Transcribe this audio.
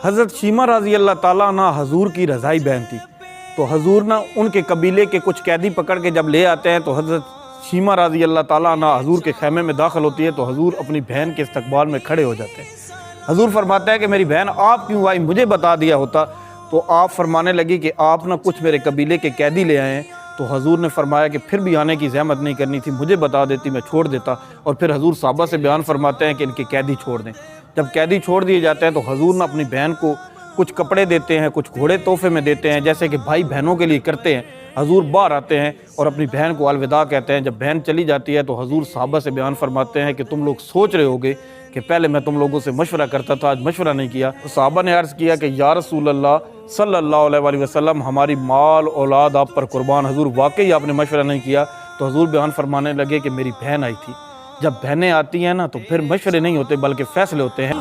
حضرت شیمہ رضی اللہ تعالیٰ عنہ حضور کی رضائی بہن تھی، تو حضور نا ان کے قبیلے کے کچھ قیدی پکڑ کے جب لے آتے ہیں تو حضرت شیمہ رضی اللہ تعالیٰ عنہ حضور کے خیمے میں داخل ہوتی ہے، تو حضور اپنی بہن کے استقبال میں کھڑے ہو جاتے ہیں۔ حضور فرماتا ہے کہ میری بہن آپ کیوں آئی، مجھے بتا دیا ہوتا۔ تو آپ فرمانے لگی کہ آپ نا کچھ میرے قبیلے کے قیدی لے آئے ہیں۔ تو حضور نے فرمایا کہ پھر بھی آنے کی زحمت نہیں کرنی تھی، مجھے بتا دیتی میں چھوڑ دیتا۔ اور پھر حضور صحابہ سے بیان فرماتے ہیں کہ ان کے قیدی چھوڑ دیں۔ جب قیدی چھوڑ دیے جاتے ہیں تو حضور نے اپنی بہن کو کچھ کپڑے دیتے ہیں، کچھ گھوڑے تحفے میں دیتے ہیں، جیسے کہ بھائی بہنوں کے لیے کرتے ہیں۔ حضور باہر آتے ہیں اور اپنی بہن کو الوداع کہتے ہیں۔ جب بہن چلی جاتی ہے تو حضور صحابہ سے بیان فرماتے ہیں کہ تم لوگ سوچ رہے ہوگے کہ پہلے میں تم لوگوں سے مشورہ کرتا تھا، آج مشورہ نہیں کیا۔ تو صحابہ نے عرض کیا کہ یا رسول اللہ صلی اللہ علیہ وآلہ وسلم، ہماری مال اولاد آپ پر قربان، حضور واقعی آپ نے مشورہ نہیں کیا۔ تو حضور بیان فرمانے لگے کہ میری بہن آئی تھی۔ جب بہنیں آتی ہیں نا تو پھر مشورے نہیں ہوتے بلکہ فیصلے ہوتے ہیں۔